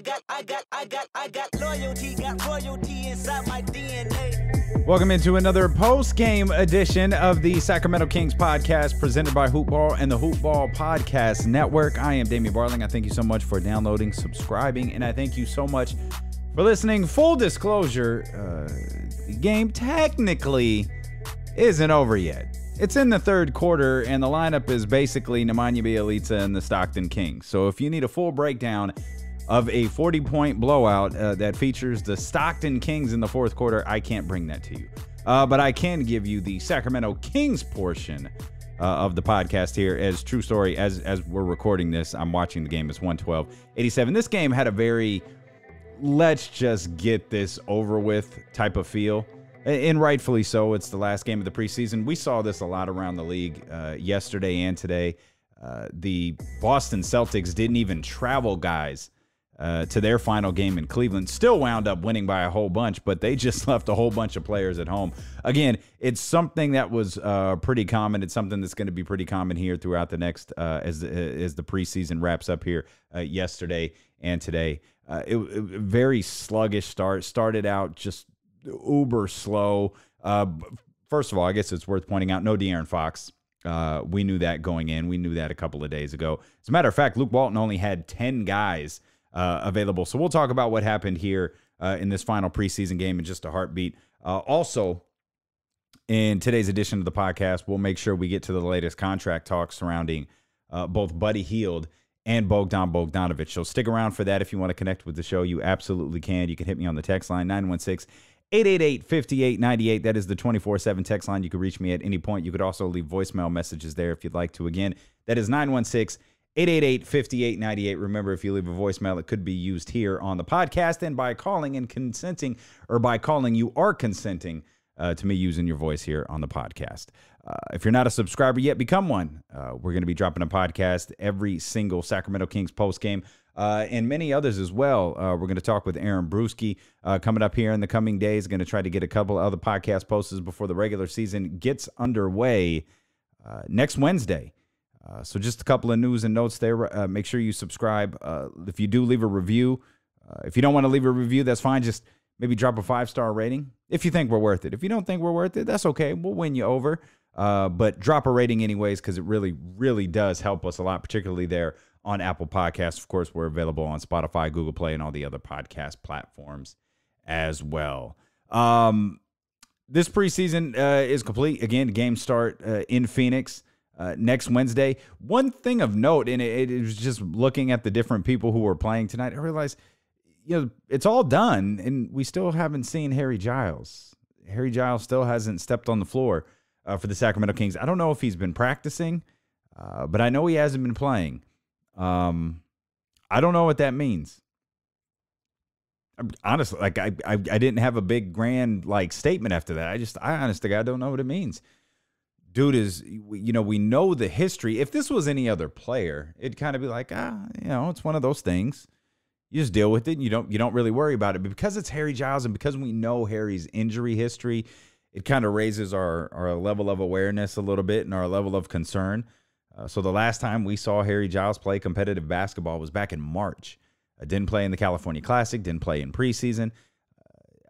got loyalty, got royalty inside my DNA. Welcome into another post-game edition of the Sacramento Kings podcast presented by Hoopball and the Hoopball Podcast Network. I am Damien Barling. I thank you so much for downloading, subscribing, and I thank you so much for listening. Full disclosure, the game technically isn't over yet. It's in the third quarter, and the lineup is basically Nemanja Bjelica and the Stockton Kings. So if you need a full breakdown of a 40-point blowout that features the Stockton Kings in the fourth quarter, I can't bring that to you. But I can give you the Sacramento Kings portion of the podcast here. As true story, as we're recording this, I'm watching the game. It's 112-87. This game had a very let's just get this over with type of feel. And rightfully so. It's the last game of the preseason. We saw this a lot around the league yesterday and today. The Boston Celtics didn't even travel guys to their final game in Cleveland. Still wound up winning by a whole bunch, but they just left a whole bunch of players at home. Again, it's something that was pretty common. It's something that's going to be pretty common here throughout the next as the preseason wraps up here yesterday and today. It very sluggish start. Started out just uber slow. First of all, I guess it's worth pointing out, no De'Aaron Fox. We knew that going in. We knew that a couple of days ago. As a matter of fact, Luke Walton only had 10 guys available. So we'll talk about what happened here in this final preseason game in just a heartbeat. Also, in today's edition of the podcast, we'll make sure we get to the latest contract talk surrounding both Buddy Hield and Bogdan Bogdanovic. So stick around for that. If you want to connect with the show, you absolutely can. You can hit me on the text line, 916-888-5898. That is the 24/7 text line. You can reach me at any point. You could also leave voicemail messages there if you'd like to. Again, that is 916-888-5898. Remember, if you leave a voicemail, it could be used here on the podcast. And by calling and consenting, or by calling, you are consenting to me using your voice here on the podcast. If you're not a subscriber yet, become one. We're going to be dropping a podcast every single Sacramento Kings post game and many others as well. We're going to talk with Aaron Brewski coming up here in the coming days. Going to try to get a couple other podcast posts before the regular season gets underway next Wednesday. So just a couple of news and notes there. Make sure you subscribe. If you do leave a review, if you don't want to leave a review, that's fine. Just maybe drop a 5-star rating if you think we're worth it. If you don't think we're worth it, that's okay. We'll win you over. But drop a rating anyways, because it really, really does help us a lot, particularly there on Apple Podcasts. Of course, we're available on Spotify, Google Play, and all the other podcast platforms as well. This preseason is complete. Again, games start in Phoenix next Wednesday. One thing of note, and it was just looking at the different people who were playing tonight, I realized, it's all done, and we still haven't seen Harry Giles. Harry Giles still hasn't stepped on the floor for the Sacramento Kings. I don't know if he's been practicing, but I know he hasn't been playing. I don't know what that means. Honestly, I didn't have a big grand statement after that. I honestly, I don't know what it means. Dude is, we know the history. If this was any other player, it'd kind of be like, it's one of those things. You just deal with it. And you don't really worry about it. But because it's Harry Giles and because we know Harry's injury history, it kind of raises our level of awareness a little bit and our level of concern. So the last time we saw Harry Giles play competitive basketball was back in March. Didn't play in the California Classic, didn't play in preseason.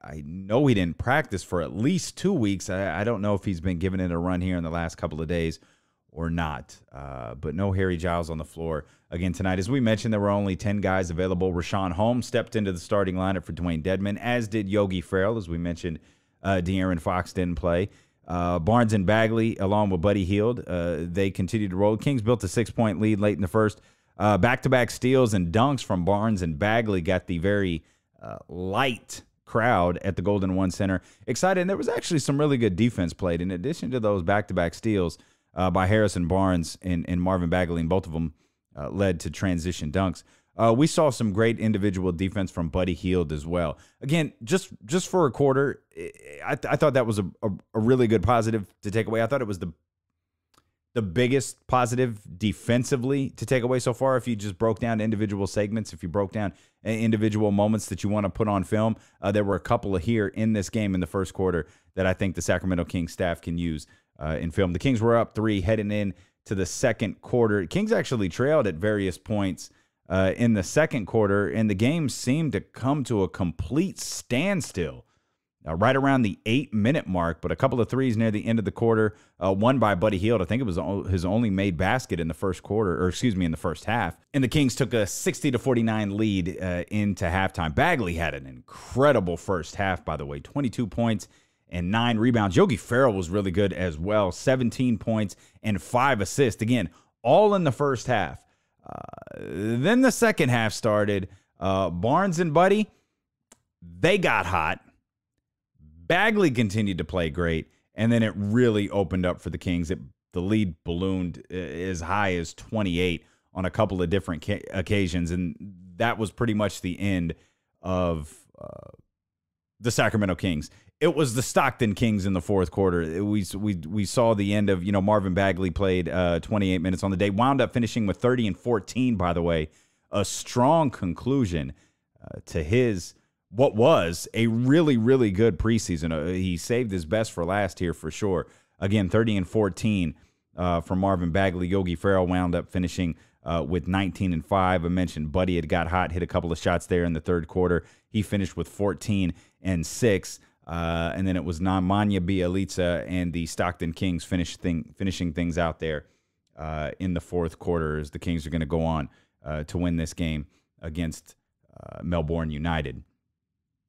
I know he didn't practice for at least 2 weeks. I don't know if he's been giving it a run here in the last couple of days or not. But no Harry Giles on the floor again tonight. As we mentioned, there were only 10 guys available. Rashawn Holmes stepped into the starting lineup for Dwayne Dedman, as did Yogi Ferrell. As we mentioned, De'Aaron Fox didn't play. Barnes and Bagley, along with Buddy Hield, they continued to roll. Kings built a 6-point lead late in the first. Back-to-back steals and dunks from Barnes and Bagley got the very light crowd at the Golden One Center excited. And there was actually some really good defense played. In addition to those back-to-back steals by Harrison Barnes and Marvin Bagley, and both of them led to transition dunks. We saw some great individual defense from Buddy Hield as well. Again, just for a quarter, I thought that was a really good positive to take away. I thought it was the biggest positive defensively to take away so far. If you just broke down individual segments, if you broke down individual moments that you want to put on film, there were a couple of here in this game in the first quarter that I think the Sacramento Kings staff can use in film. The Kings were up 3 heading in to the second quarter. Kings actually trailed at various points in the second quarter, and the game seemed to come to a complete standstill right around the 8-minute mark. But a couple of threes near the end of the quarter, one by Buddy Hield. I think it was his only made basket in the first quarter, or excuse me, in the first half. And the Kings took a 60-49 lead into halftime. Bagley had an incredible first half, by the way, 22 points and 9 rebounds. Yogi Ferrell was really good as well, 17 points and 5 assists. Again, all in the first half. Then the second half started. Barnes and Buddy, they got hot. Bagley continued to play great, and then it really opened up for the Kings. The lead ballooned as high as 28 on a couple of different occasions, and that was pretty much the end of the Sacramento Kings. It was the Stockton Kings in the fourth quarter. We saw the end of, Marvin Bagley played 28 minutes on the day, wound up finishing with 30 and 14, by the way. A strong conclusion to what was a really, really good preseason. He saved his best for last here for sure. Again, 30 and 14 for Marvin Bagley. Yogi Ferrell wound up finishing with 19 and 5. I mentioned Buddy had got hot, hit a couple of shots there in the third quarter. He finished with 14 and 6. And then it was Nemanja Bjelica and the Stockton Kings finishing things out there in the fourth quarter, as the Kings are going to go on to win this game against Melbourne United.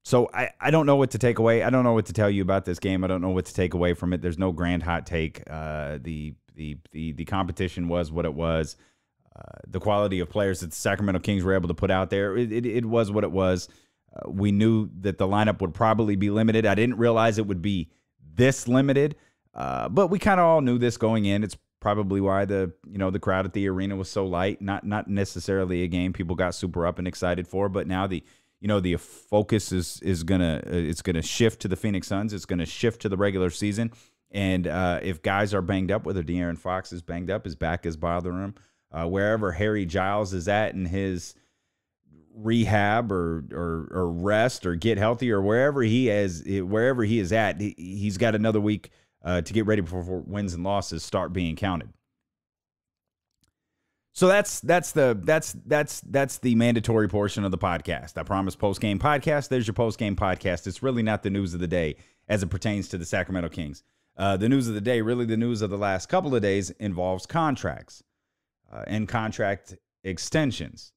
So I don't know what to take away. I don't know what to tell you about this game. I don't know what to take away from it. There's no grand hot take. The competition was what it was. The quality of players that the Sacramento Kings were able to put out there, it was what it was. We knew that the lineup would probably be limited. I didn't realize it would be this limited, but we kind of all knew this going in. It's probably why the crowd at the arena was so light. Not necessarily a game people got super up and excited for, but now the focus is gonna shift to the Phoenix Suns. It's gonna shift to the regular season, and if guys are banged up, whether De'Aaron Fox is banged up, his back is bothering him, wherever Harry Giles is at in his rehab or rest or get healthy or wherever he is at, he's got another week to get ready before wins and losses start being counted. So that's the mandatory portion of the podcast. I promise post-game podcast. There's your post-game podcast. It's really not the news of the day as it pertains to the Sacramento Kings. The news of the day, really the news of the last couple of days, involves contracts and contract extensions.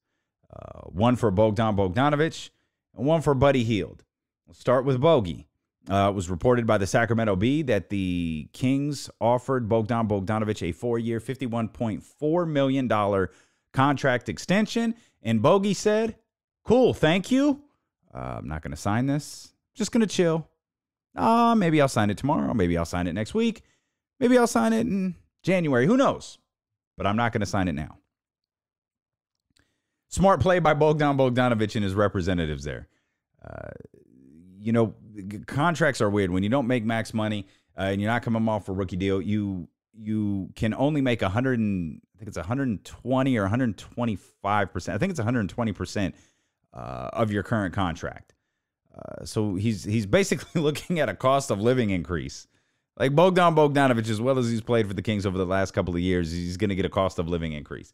One for Bogdan Bogdanovic and one for Buddy Hield. We'll start with Bogi. It was reported by the Sacramento Bee that the Kings offered Bogdan Bogdanovic a 4-year, $51.4 million contract extension. And Bogi said, cool, thank you. I'm not going to sign this. Just going to chill. Maybe I'll sign it tomorrow. Maybe I'll sign it next week. Maybe I'll sign it in January. Who knows? But I'm not going to sign it now. Smart play by Bogdan Bogdanovic and his representatives there. Contracts are weird. When you don't make max money and you're not coming off a rookie deal, you can only make 120 or 125%. I think it's 120% of your current contract. So he's basically looking at a cost of living increase. Like Bogdan Bogdanovic, as well as he's played for the Kings over the last couple of years, he's going to get a cost of living increase.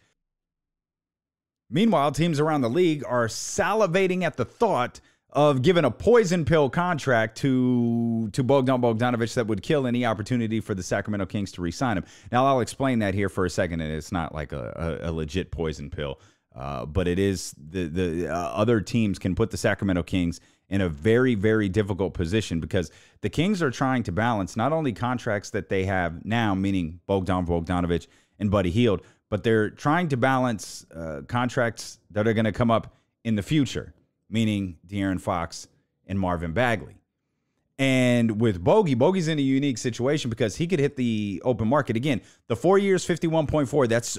Meanwhile, teams around the league are salivating at the thought of giving a poison pill contract to Bogdan Bogdanovic that would kill any opportunity for the Sacramento Kings to re-sign him. Now, I'll explain that here for a second, and it's not like a legit poison pill, but it is the other teams can put the Sacramento Kings in a very, very difficult position because the Kings are trying to balance not only contracts that they have now, meaning Bogdan Bogdanovic and Buddy Hield, but they're trying to balance contracts that are going to come up in the future, meaning De'Aaron Fox and Marvin Bagley. And with Bogi's in a unique situation because he could hit the open market. Again, the 4 years, 51.4, that's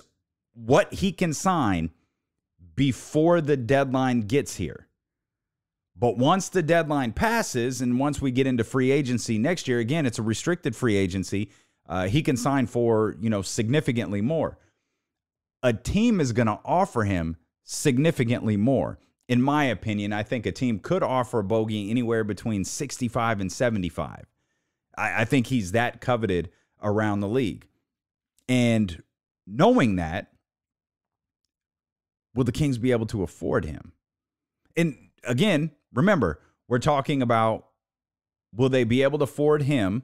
what he can sign before the deadline gets here. But once the deadline passes and once we get into free agency next year, again, it's a restricted free agency, he can sign for, significantly more. A team is going to offer him significantly more. In my opinion, I think a team could offer Bogi anywhere between 65 and 75. I think he's that coveted around the league. And knowing that, will the Kings be able to afford him? And again, remember, we're talking about, will they be able to afford him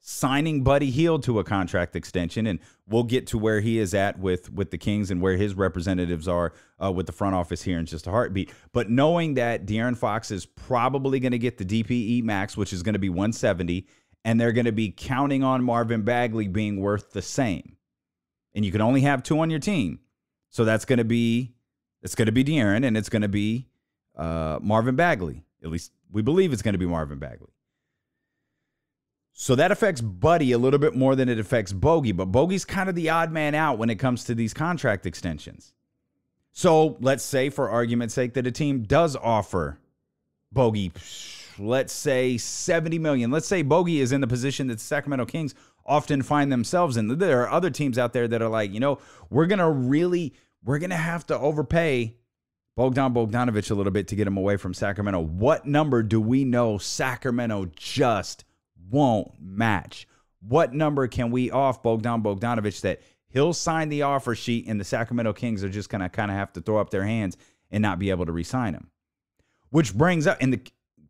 signing Buddy Hield to a contract extension? And we'll get to where he is at with the Kings and where his representatives are with the front office here in just a heartbeat. But knowing that De'Aaron Fox is probably going to get the DPE max, which is going to be 170, and they're going to be counting on Marvin Bagley being worth the same. And you can only have 2 on your team. So it's going to be De'Aaron, and it's going to be Marvin Bagley. At least we believe it's going to be Marvin Bagley. So that affects Buddy a little bit more than it affects Bogi, but Bogi's kind of the odd man out when it comes to these contract extensions. So let's say, for argument's sake, that a team does offer Bogi, let's say $70 million. Let's say Bogi is in the position that the Sacramento Kings often find themselves in. There are other teams out there that are like, we're going to have to overpay Bogdan Bogdanovic a little bit to get him away from Sacramento. What number do we know Sacramento just won't match? What number can we off Bogdan Bogdanovic that he'll sign the offer sheet and the Sacramento Kings are just going to kind of have to throw up their hands and not be able to re-sign him? Which brings up, and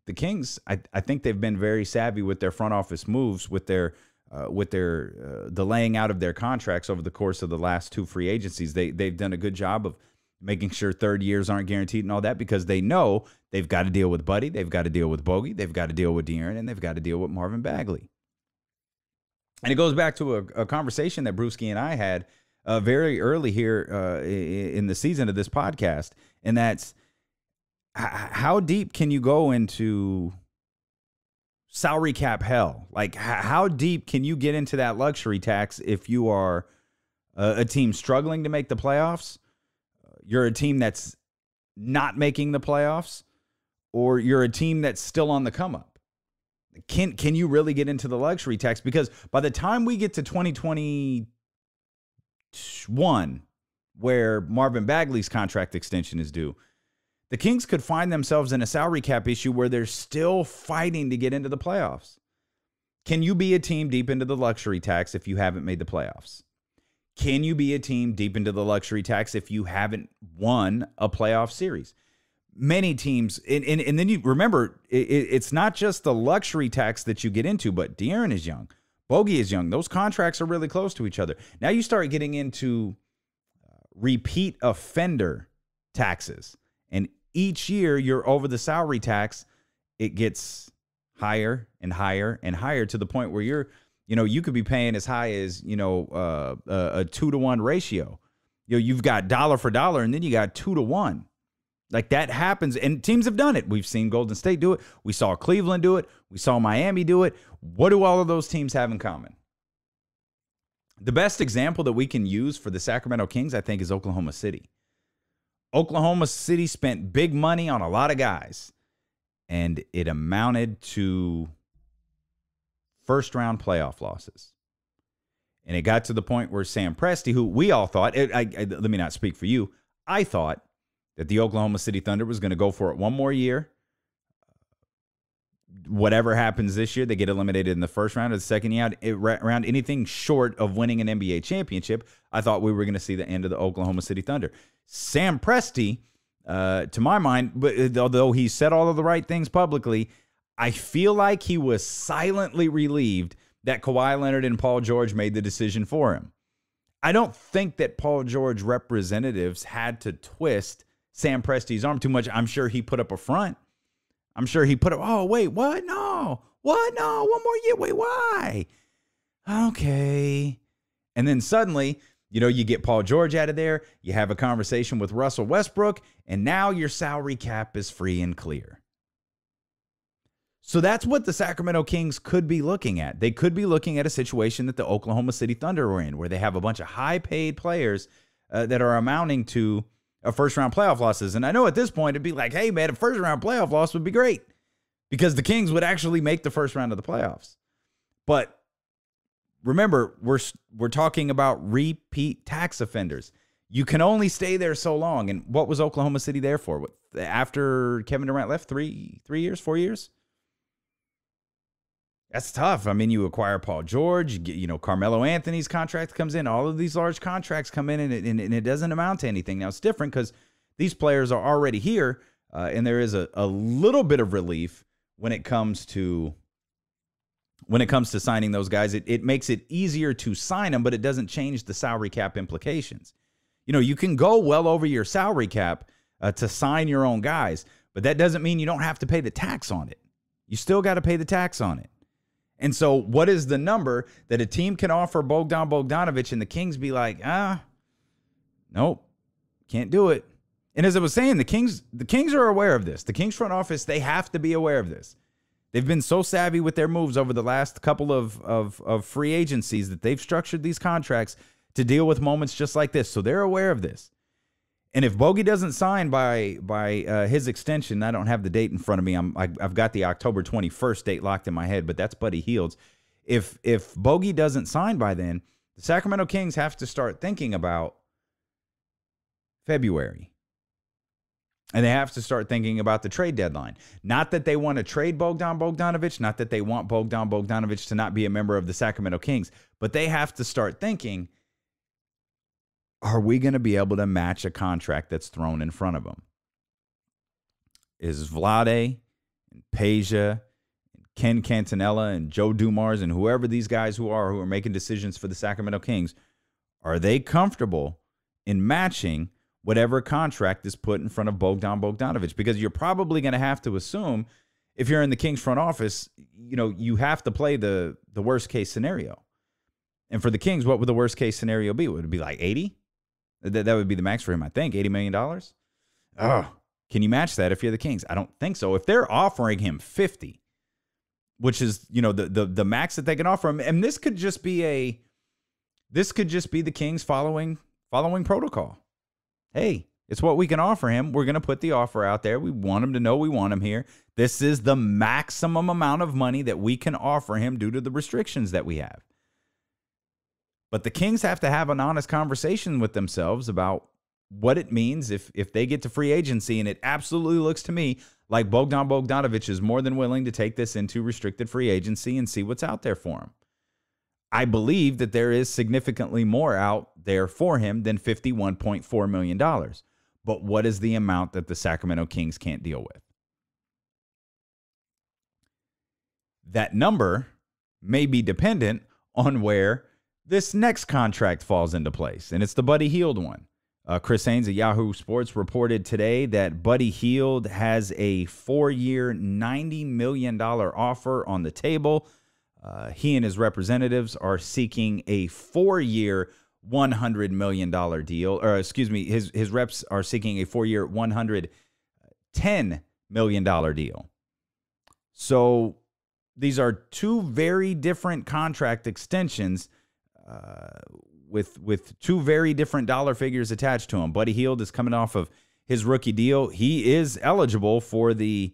the Kings, I think they've been very savvy with their front office moves, with their the laying out of their contracts over the course of the last 2 free agencies. They've done a good job of making sure third years aren't guaranteed and all that, because they know they've got to deal with Buddy, they've got to deal with Bogi, they've got to deal with De'Aaron, and they've got to deal with Marvin Bagley. And it goes back to a conversation that Brewski and I had very early here in the season of this podcast, and that's how deep can you go into salary cap hell? Like, how deep can you get into that luxury tax if you are a team struggling to make the playoffs? You're a team that's not making the playoffs, or you're a team that's still on the come up. Can you really get into the luxury tax? Because by the time we get to 2021, where Marvin Bagley's contract extension is due, the Kings could find themselves in a salary cap issue where they're still fighting to get into the playoffs. Can you be a team deep into the luxury tax if you haven't made the playoffs? Can you be a team deep into the luxury tax if you haven't won a playoff series? Many teams, and then you remember, it's not just the luxury tax that you get into, but De'Aaron is young. Bogi is young. Those contracts are really close to each other. Now you start getting into repeat offender taxes. And each year you're over the salary tax, it gets higher and higher and higher to the point where you could be paying as high as, a 2-to-1 ratio. You've got dollar for dollar, and then you got 2-to-1. Like, that happens, and teams have done it. We've seen Golden State do it. We saw Cleveland do it. We saw Miami do it. What do all of those teams have in common? The best example that we can use for the Sacramento Kings, I think, is Oklahoma City. Oklahoma City spent big money on a lot of guys, and it amounted to first-round playoff losses. And it got to the point where Sam Presti, who we all thought, let me not speak for you, I thought that the Oklahoma City Thunder was going to go for it one more year. Whatever happens this year, they get eliminated in the first round or the second round. Anything short of winning an NBA championship, I thought we were going to see the end of the Oklahoma City Thunder. Sam Presti, to my mind, but although he said all of the right things publicly, I feel like he was silently relieved that Kawhi Leonard and Paul George made the decision for him. I don't think that Paul George representatives had to twist Sam Presti's arm too much. I'm sure he put up a front. I'm sure he put up, oh, wait, what? No. What? No, one more year. Wait, why? Okay. And then suddenly, you get Paul George out of there. You have a conversation with Russell Westbrook, and now your salary cap is free and clear. So that's what the Sacramento Kings could be looking at. They could be looking at a situation that the Oklahoma City Thunder were in, where they have a bunch of high-paid players that are amounting to first-round playoff losses. And I know at this point it'd be like, hey, man, a first-round playoff loss would be great because the Kings would actually make the first round of the playoffs. But remember, we're talking about repeat tax offenders. You can only stay there so long. And what was Oklahoma City there for? After Kevin Durant left, 4 years? That's tough. I mean, you acquire Paul George, Carmelo Anthony's contract comes in. All of these large contracts come in, and it doesn't amount to anything. Now, it's different because these players are already here, and there is a little bit of relief when it comes to signing those guys. It makes it easier to sign them, but it doesn't change the salary cap implications. You can go well over your salary cap to sign your own guys, but that doesn't mean you don't have to pay the tax on it. You still got to pay the tax on it. And so what is the number that a team can offer Bogdan Bogdanovic and the Kings be like, nope, can't do it. And as I was saying, the Kings are aware of this. The Kings front office, they have to be aware of this. They've been so savvy with their moves over the last couple of free agencies that they've structured these contracts to deal with moments just like this. So they're aware of this. And if Bogi doesn't sign by his extension, I don't have the date in front of me. I've got the October 21st date locked in my head, but that's Buddy Hield's. If Bogi doesn't sign by then, the Sacramento Kings have to start thinking about February. And they have to start thinking about the trade deadline. Not that they want to trade Bogdan Bogdanovic, not that they want Bogdan Bogdanovic to not be a member of the Sacramento Kings, but they have to start thinking, are we going to be able to match a contract that's thrown in front of them? Is Vlade and Peja and Ken Cantanella and Joe Dumars and whoever these guys who are making decisions for the Sacramento Kings, are they comfortable in matching whatever contract is put in front of Bogdan Bogdanovic? Because you're probably going to have to assume, if you're in the Kings front office, you have to play the worst case scenario. And for the Kings, what would the worst case scenario be? Would it be like 80? That would be the max for him, I think. $80 million? Oh, can you match that if you're the Kings? I don't think so. If they're offering him 50, which is, the max that they can offer him, and this could just be the Kings following protocol. Hey, it's what we can offer him. We're going to put the offer out there. We want him to know we want him here. This is the maximum amount of money that we can offer him due to the restrictions that we have. But the Kings have to have an honest conversation with themselves about what it means if they get to free agency, and it absolutely looks to me like Bogdan Bogdanovic is more than willing to take this into restricted free agency and see what's out there for him. I believe that there is significantly more out there for him than $51.4 million. But what is the amount that the Sacramento Kings can't deal with? That number may be dependent on where this next contract falls into place, and it's the Buddy Hield one. Chris Haynes at Yahoo Sports reported today that Buddy Hield has a 4-year, $90 million offer on the table. He and his representatives are seeking a 4-year, $100 million deal. Or, excuse me, his reps are seeking a 4-year, $110 million deal. So these are two very different contract extensions with two very different dollar figures attached to him. Buddy Hield is coming off of his rookie deal. He is eligible for the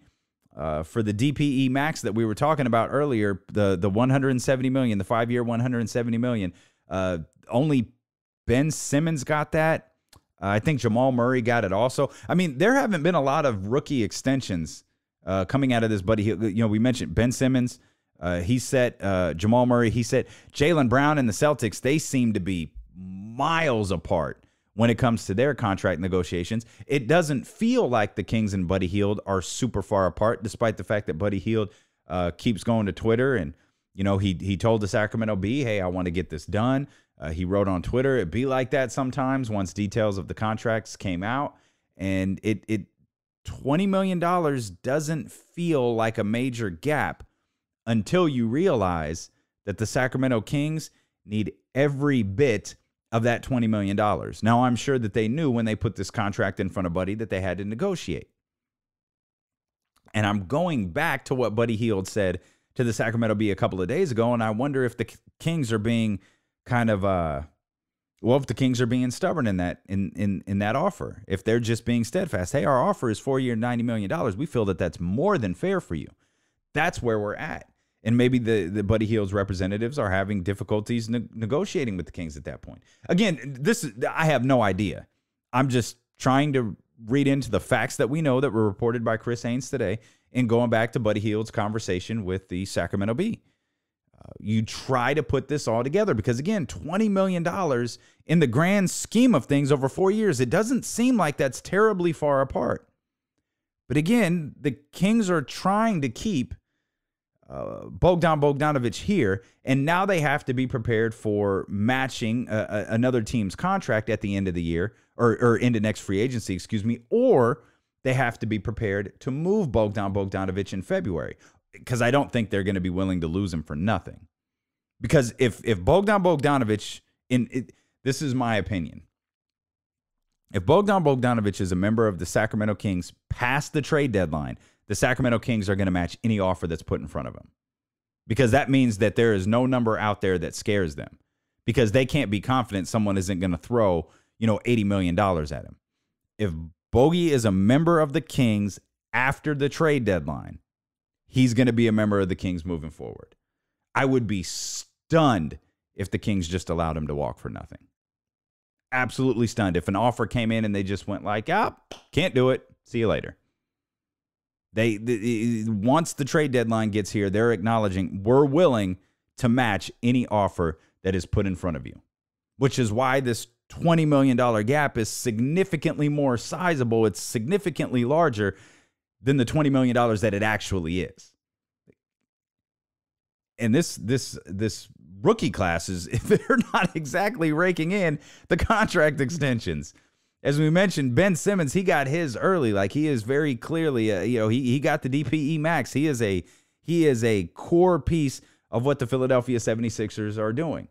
DPE max that we were talking about earlier, the $170 million, the 5-year $170 million. Only Ben Simmons got that. I think Jamal Murray got it also. I mean, there haven't been a lot of rookie extensions coming out of this Buddy Hield. We mentioned Ben Simmons. He set Jamal Murray. He set Jaylen Brown and the Celtics. They seem to be miles apart when it comes to their contract negotiations. It doesn't feel like the Kings and Buddy Hield are super far apart, despite the fact that Buddy Hield keeps going to Twitter. And, he told the Sacramento Bee, hey, I want to get this done. He wrote on Twitter, it'd be like that sometimes once details of the contracts came out. And $20 million doesn't feel like a major gap until you realize that the Sacramento Kings need every bit of that $20 million. Now, I'm sure that they knew when they put this contract in front of Buddy that they had to negotiate. And I'm going back to what Buddy Hield said to the Sacramento Bee a couple of days ago, and I wonder if the Kings are being kind of, if the Kings are being stubborn in that offer. If they're just being steadfast, hey, our offer is 4-year, $90 million. We feel that that's more than fair for you. That's where we're at. And maybe the Buddy Hield's representatives are having difficulties negotiating with the Kings at that point. Again, I have no idea. I'm just trying to read into the facts that we know that were reported by Chris Haynes today and going back to Buddy Hield's conversation with the Sacramento Bee. You try to put this all together because, again, $20 million in the grand scheme of things over 4 years, it doesn't seem like that's terribly far apart. But again, the Kings are trying to keep Bogdan Bogdanovic here, and now they have to be prepared for matching another team's contract at the end of the year or into next free agency, excuse me, or they have to be prepared to move Bogdan Bogdanovic in February because I don't think they're going to be willing to lose him for nothing. Because if Bogdan Bogdanovic, this is my opinion, if Bogdan Bogdanovic is a member of the Sacramento Kings past the trade deadline, the Sacramento Kings are going to match any offer that's put in front of him. Because that means that there is no number out there that scares them. Because they can't be confident someone isn't going to throw, $80 million at him. If Bogi is a member of the Kings after the trade deadline, he's going to be a member of the Kings moving forward. I would be stunned if the Kings just allowed him to walk for nothing. Absolutely stunned. If an offer came in and they just went like, can't do it. See you later. Once the trade deadline gets here, they're acknowledging we're willing to match any offer that is put in front of you, which is why this $20 million gap is significantly more sizable. It's significantly larger than the $20 million that it actually is. And this rookie class they're not exactly raking in the contract extensions. As we mentioned, Ben Simmons, he got his early. Like, he is very clearly, he got the DPE max. He is a core piece of what the Philadelphia 76ers are doing.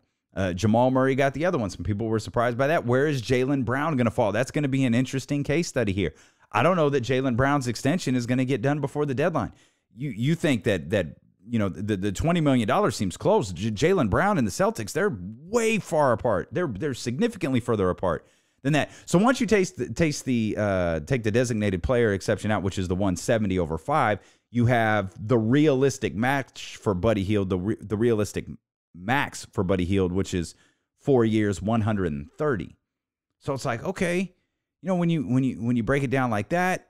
Jamal Murray got the other one. Some people were surprised by that. Where is Jaylen Brown going to fall? That's going to be an interesting case study here. I don't know that Jaylen Brown's extension is going to get done before the deadline. You think that the $20 million seems close. Jaylen Brown and the Celtics, they're way far apart. They're significantly further apart than that. So once you take the designated player exception out, which is the 170 over 5, you have the realistic match for Buddy Hield, the realistic max for Buddy Hield, which is 4 years, 130. So it's like, okay, when you break it down like that,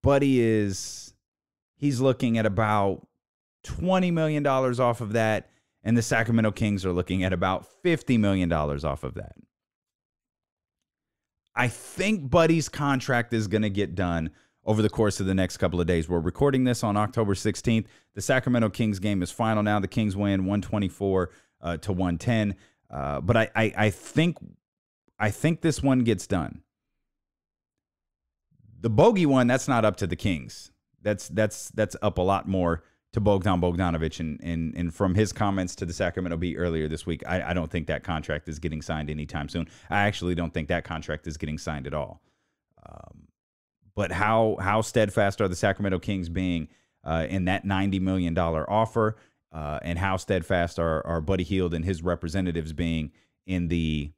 Buddy he's looking at about $20 million off of that, and the Sacramento Kings are looking at about $50 million off of that. I think Buddy's contract is going to get done over the course of the next couple of days. We're recording this on October 16th. The Sacramento Kings game is final now. The Kings win 124 to 110. But I think this one gets done. The Bogi one, that's not up to the Kings. That's up a lot more to Bogdan Bogdanovic, and from his comments to the Sacramento Bee earlier this week, I don't think that contract is getting signed anytime soon. I actually don't think that contract is getting signed at all. But how steadfast are the Sacramento Kings being in that $90 million offer, and how steadfast are Buddy Hield and his representatives being in the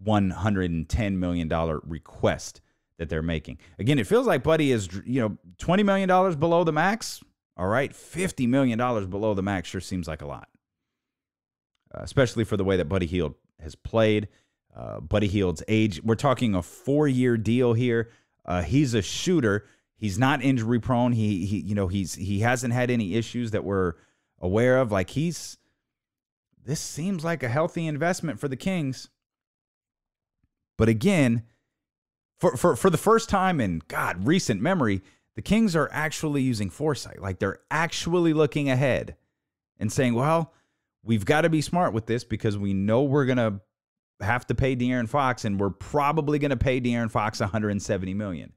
$110 million request that they're making? Again, it feels like Buddy is, $20 million below the max. All right, $50 million below the max sure seems like a lot, especially for the way that Buddy Hield has played. Buddy Hield's age, we're talking a 4-year deal here. He's a shooter. He's not injury prone. He hasn't had any issues that we're aware of. Like, this seems like a healthy investment for the Kings. But again, for the first time in recent memory, the Kings are actually using foresight. Like, they're actually looking ahead and saying, well, we've got to be smart with this because we know we're going to have to pay De'Aaron Fox, and we're probably going to pay De'Aaron Fox $170 million.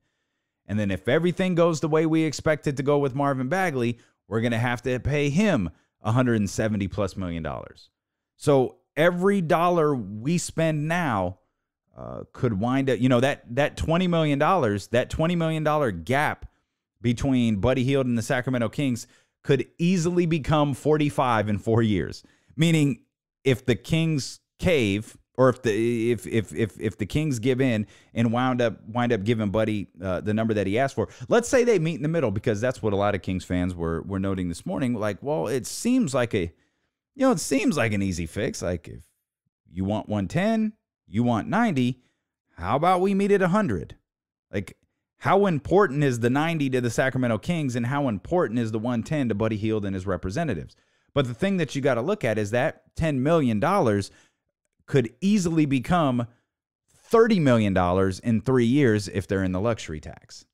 And then if everything goes the way we expect it to go with Marvin Bagley, we're going to have to pay him $170+ million. So every dollar we spend now could wind up, that $20 million, that $20 million gap between Buddy Hield and the Sacramento Kings could easily become 45 in 4 years. Meaning, if the Kings cave, or if the Kings give in and wind up giving Buddy the number that he asked for, let's say they meet in the middle, because that's what a lot of Kings fans were noting this morning. Like, well, it seems like an easy fix. Like, if you want 110, you want 90, how about we meet at 100? Like, How important is the 90 to the Sacramento Kings, and how important is the 110 to Buddy Hield and his representatives? But the thing that you got to look at is that $10 million could easily become $30 million in 3 years if they're in the luxury tax.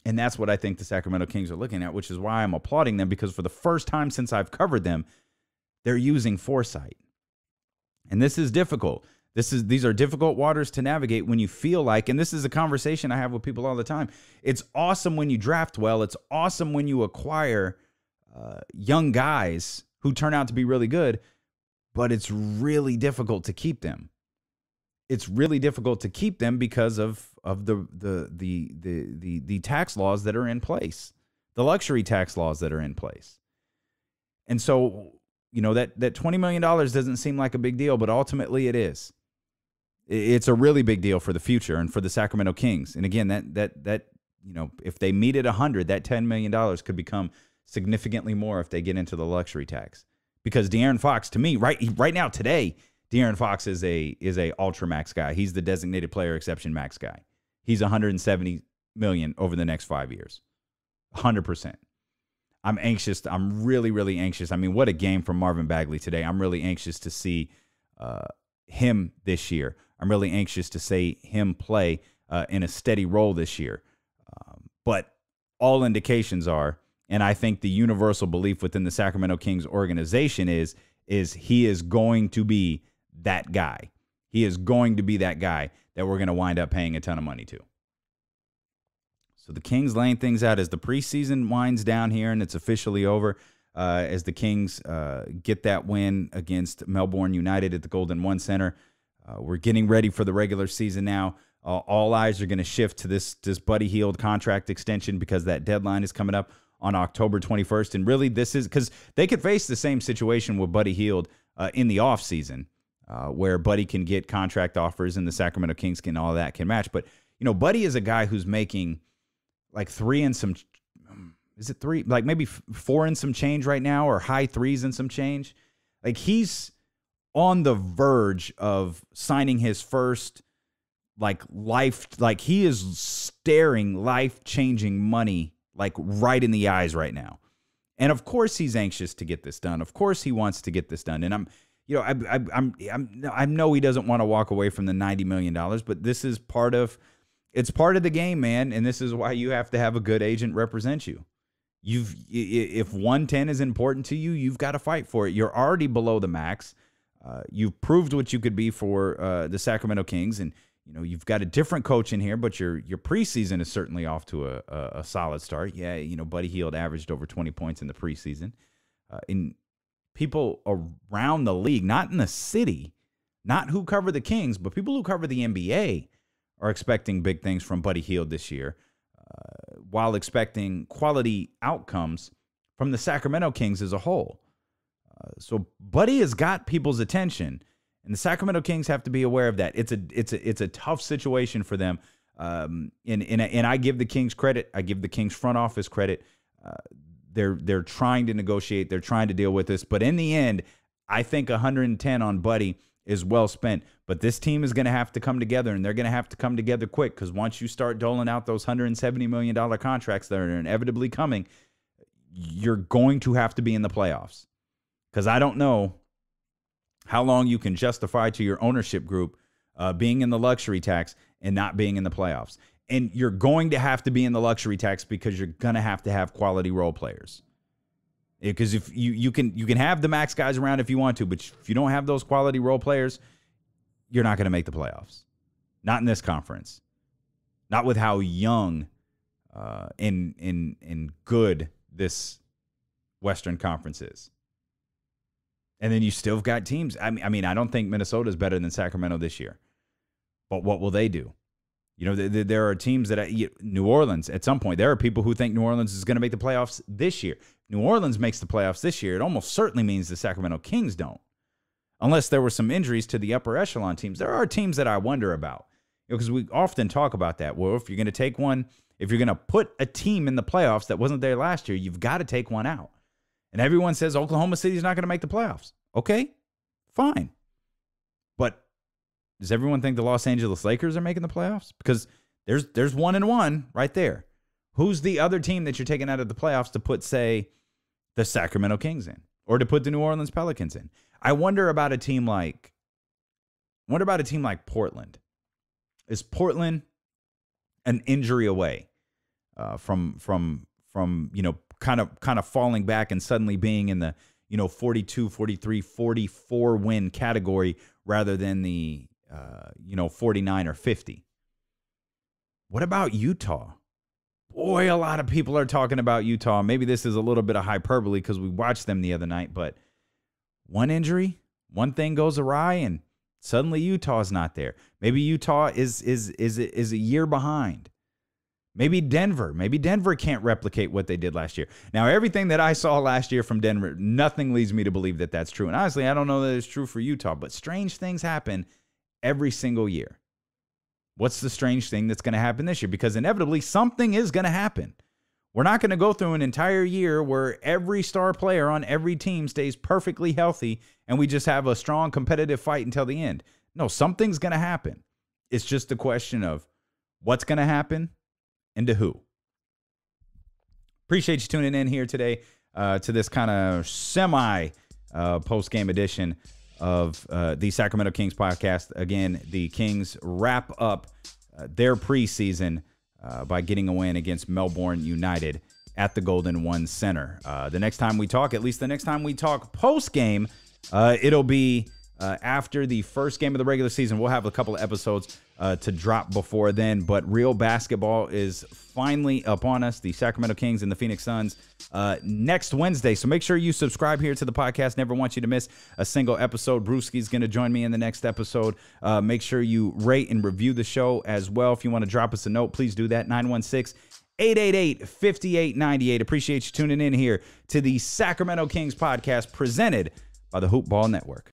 And that's what I think the Sacramento Kings are looking at, which is why I'm applauding them, because for the first time since I've covered them, they're using foresight. And this is difficult. These are difficult waters to navigate when you feel like, and this is a conversation I have with people all the time, it's awesome when you draft well. It's awesome when you acquire young guys who turn out to be really good, but it's really difficult to keep them. It's really difficult to keep them because of the tax laws that are in place, the luxury tax laws that are in place. And so, you know, that $20 million doesn't seem like a big deal, but ultimately it is. It's a really big deal for the future and for the Sacramento Kings. And again, that you know, if they meet at 100, that $10 million could become significantly more if they get into the luxury tax. Because De'Aaron Fox, to me, right now today, De'Aaron Fox is a ultra max guy. He's the designated player exception max guy. He's $170 million over the next 5 years. 100%. I'm anxious. I'm really, really anxious. I mean, what a game from Marvin Bagley today. I'm really anxious to see him this year. I'm really anxious to see him play in a steady role this year. But all indications are, and I think the universal belief within the Sacramento Kings organization is he is going to be that guy. He is going to be that guy that we're going to wind up paying a ton of money to. So the Kings laying things out as the preseason winds down here and it's officially over, as the Kings get that win against Melbourne United at the Golden One Center. We're getting ready for the regular season now. All eyes are going to shift to this Buddy Hield contract extension because that deadline is coming up on October 21st. And really, this is because they could face the same situation with Buddy Hield in the offseason, where Buddy can get contract offers and the Sacramento Kings can all that can match. But, you know, Buddy is a guy who's making like three and some, is it three? Like maybe four and some change right now, or high threes and some change. Like he's on the verge of signing his first he is staring life-changing money like right in the eyes right now. And of course he's anxious to get this done. Of course he wants to get this done. And I know he doesn't want to walk away from the $90 million, but this is it's part of the game, man. And this is why you have to have a good agent represent you. If 110 is important to you, you've got to fight for it. You're already below the max. You've proved what you could be for the Sacramento Kings, and you know you've got a different coach in here, but your preseason is certainly off to a solid start. Yeah, you know Buddy Hield averaged over 20 points in the preseason. In people around the league, not in the city, not who cover the Kings, but people who cover the NBA are expecting big things from Buddy Hield this year, while expecting quality outcomes from the Sacramento Kings as a whole. So Buddy has got people's attention, and the Sacramento Kings have to be aware of that. It's a tough situation for them, and I give the Kings credit. I give the Kings front office credit. They're trying to negotiate. They're trying to deal with this, but in the end, I think 110 on Buddy is well spent. But this team is going to have to come together, and they're going to have to come together quick, because once you start doling out those $170 million contracts that are inevitably coming, you're going to have to be in the playoffs. Because I don't know how long you can justify to your ownership group being in the luxury tax and not being in the playoffs. And you're going to have to be in the luxury tax because you're going to have quality role players. Because if you can have the max guys around if you want to, but if you don't have those quality role players, you're not going to make the playoffs. Not in this conference. Not with how young and good this Western Conference is. And then you still got teams. I mean, I don't think Minnesota is better than Sacramento this year. But what will they do? You know, there are teams that New Orleans, at some point, there are people who think New Orleans is going to make the playoffs this year. New Orleans makes the playoffs this year. It almost certainly means the Sacramento Kings don't. Unless there were some injuries to the upper echelon teams. There are teams that I wonder about. Because we often talk about that. Well, if you're going to take one, if you're going to put a team in the playoffs that wasn't there last year, you've got to take one out. And everyone says Oklahoma City's not going to make the playoffs. Okay, fine. But does everyone think the Los Angeles Lakers are making the playoffs? Because There's 1-1 right there. Who's the other team that you're taking out of the playoffs to put, say, the Sacramento Kings in, or to put the New Orleans Pelicans in? I wonder about a team like Portland. Is Portland an injury away from kind of falling back and suddenly being in the 42, 43, 44 win category rather than the 49 or 50? What about Utah? Boy, a lot of people are talking about Utah. Maybe this is a little bit of hyperbole because we watched them the other night, but one injury, one thing goes awry, and suddenly Utah's not there. Maybe Utah is a year behind. Maybe Denver can't replicate what they did last year. Now, everything that I saw last year from Denver, nothing leads me to believe that that's true. And honestly, I don't know that it's true for Utah, but strange things happen every single year. What's the strange thing that's going to happen this year? Because inevitably something is going to happen. We're not going to go through an entire year where every star player on every team stays perfectly healthy and we just have a strong competitive fight until the end. No, something's going to happen. It's just a question of what's going to happen and to who. Appreciate you tuning in here today to this kind of semi post-game edition of the Sacramento Kings podcast. Again, the Kings wrap up their preseason by getting a win against Melbourne United at the Golden One Center. The next time we talk, at least the next time we talk post-game, it'll be after the first game of the regular season. We'll have a couple of episodes to drop before then, but real basketball is finally upon us. The Sacramento Kings and the Phoenix Suns next Wednesday. So make sure you subscribe here to the podcast. Never want you to miss a single episode. Brewski's going to join me in the next episode. Make sure you rate and review the show as well. If you want to drop us a note, please do that. 916-888-5898. Appreciate you tuning in here to the Sacramento Kings podcast presented by the Hoop Ball Network.